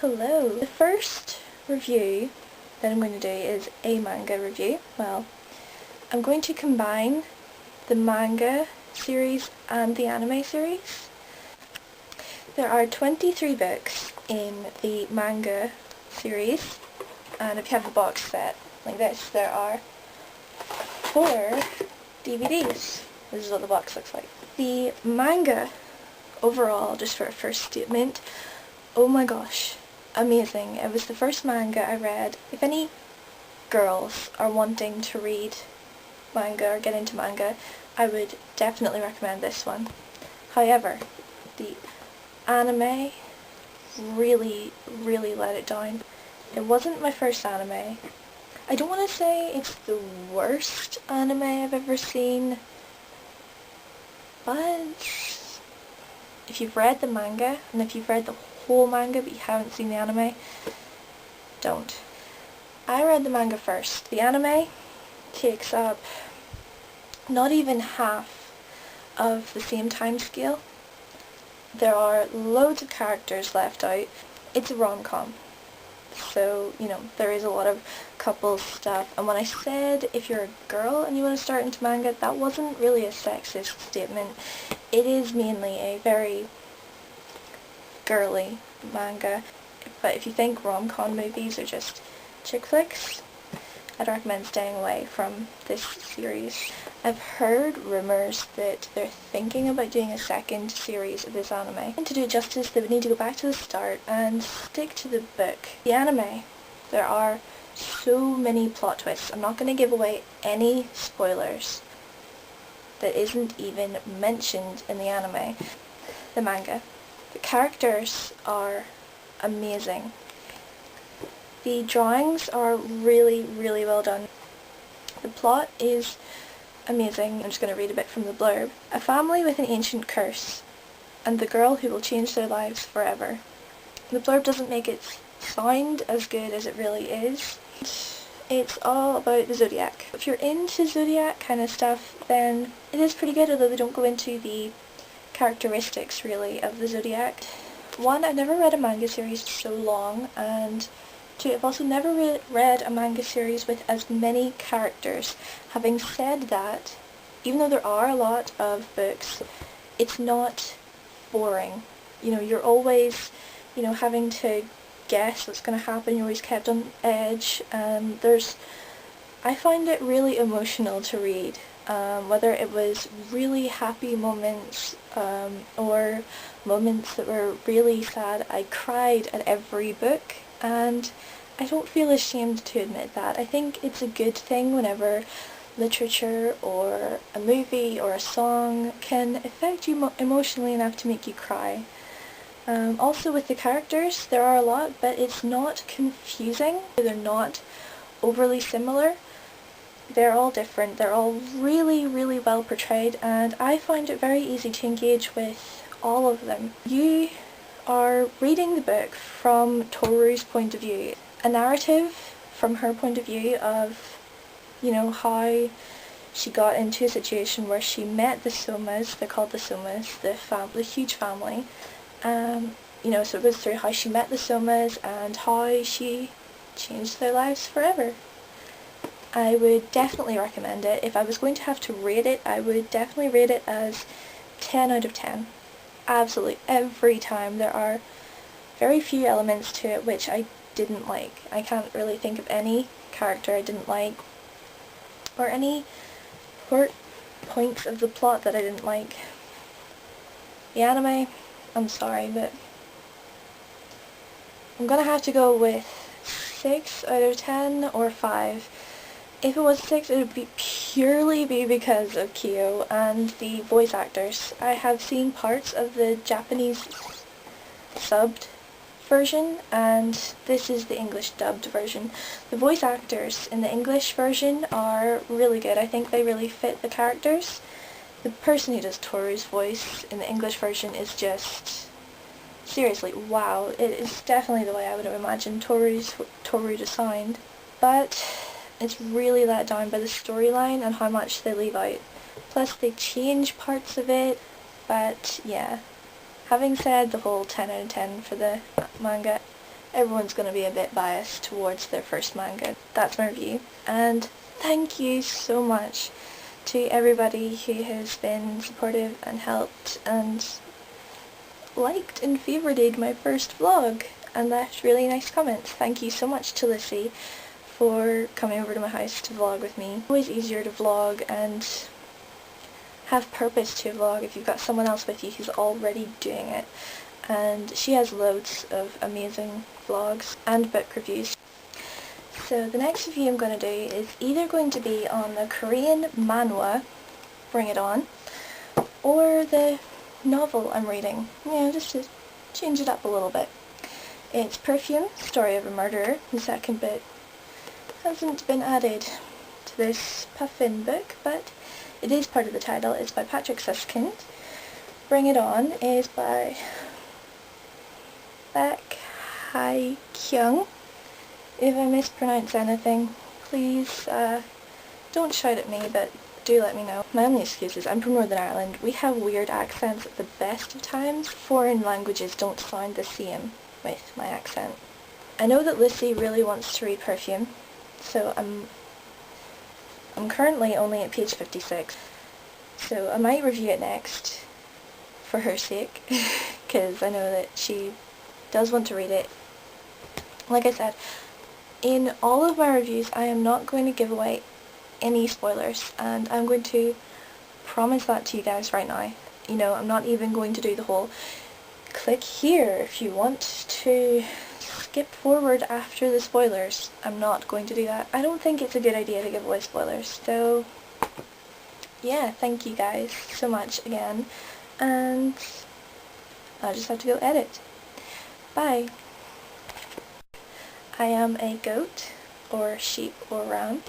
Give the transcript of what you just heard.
Hello! The first review that I'm going to do is a manga review. Well, I'm going to combine the manga series and the anime series. There are 23 books in the manga series, and if you have the box set like this, there are 4 DVDs. This is what the box looks like. The manga, overall, just for a first statement, oh my gosh, amazing. It was the first manga I read. If any girls are wanting to read manga or get into manga, I would definitely recommend this one. However, the anime really let it down. It wasn't my first anime. I don't want to say it's the worst anime I've ever seen, but if you've read the manga, and if you've read the whole manga but you haven't seen the anime, don't. I read the manga first. The anime takes up not even half of the same time scale. There are loads of characters left out. It's a rom-com. So, there is a lot of couple stuff. And when I said if you're a girl and you want to start into manga, that wasn't really a sexist statement. It is mainly a very girly manga. But if you think rom-com movies are just chick flicks, I'd recommend staying away from this series. I've heard rumours that they're thinking about doing a second series of this anime. And to do it justice, they would need to go back to the start and stick to the book. The anime, there are so many plot twists. I'm not going to give away any spoilers that isn't even mentioned in the anime. The manga. The characters are amazing. The drawings are really well done. The plot is amazing. I'm just going to read a bit from the blurb. A family with an ancient curse, and the girl who will change their lives forever. The blurb doesn't make it sound as good as it really is. It's all about the Zodiac. If you're into Zodiac kind of stuff, then it is pretty good, although they don't go into the characteristics really of the Zodiac. One, I've never read a manga series for so long, and 2, I've also never read a manga series with as many characters. Having said that, even though there are a lot of books, it's not boring. You're always, having to guess what's going to happen. You're always kept on edge. I find it really emotional to read. Whether it was really happy moments or moments that were really sad, I cried at every book. And I don't feel ashamed to admit that. I think it's a good thing whenever literature or a movie or a song can affect you emotionally enough to make you cry. Also with the characters, there are a lot, but it's not confusing. They're not overly similar. They're all different. They're all really well portrayed, and I find it very easy to engage with all of them. You are reading the book from Toru's point of view. A narrative from her point of view of, how she got into a situation where she met the Somas. They're called the Somas, the huge family. So it goes through how she met the Somas and how she changed their lives forever. I would definitely recommend it. If I was going to have to rate it, I would definitely rate it as 10 out of 10. Absolutely every time. There are very few elements to it which I didn't like. I can't really think of any character I didn't like, or any points of the plot that I didn't like. The anime, I'm sorry, but I'm gonna have to go with 6 out of 10 or 5. If it was 6, it would purely be because of Kyo and the voice actors. I have seen parts of the Japanese subbed version, and this is the English dubbed version. The voice actors in the English version are really good. I think they really fit the characters. The person who does Toru's voice in the English version is just, seriously, wow. It is definitely the way I would have imagined Toru to sound. But it's really let down by the storyline and how much they leave out. Plus they change parts of it, but yeah. Having said the whole 10 out of 10 for the manga, everyone's going to be a bit biased towards their first manga. That's my review, and thank you so much to everybody who has been supportive and helped and liked and favorited my first vlog and left really nice comments. Thank you so much to Lissy for coming over to my house to vlog with me. It's always easier to vlog and have purpose to vlog if you've got someone else with you who's already doing it, and she has loads of amazing vlogs and book reviews. So the next review I'm going to do is either going to be on the Korean manhwa, Bring It On, or the novel I'm reading, just to change it up a little bit. It's Perfume, Story of a Murderer. The second book hasn't been added to this Puffin book, but it is part of the title. It's by Patrick Suskind. Bring It On is by Baek Hae Kyung. If I mispronounce anything, please don't shout at me, but do let me know. My only excuse is I'm from Northern Ireland. We have weird accents at the best of times. Foreign languages don't sound the same with my accent. I know that Lissy really wants to read Perfume, so I'm currently only at page 56, so I might review it next for her sake, because I know that she does want to read it. Like I said, in all of my reviews I am not going to give away any spoilers, and I'm going to promise that to you guys right now. I'm not even going to do the whole click here if you want to skip forward after the spoilers. I'm not going to do that. I don't think it's a good idea to give away spoilers. So yeah, thank you guys so much again, and I just have to go edit. Bye. I am a goat, or sheep, or ram.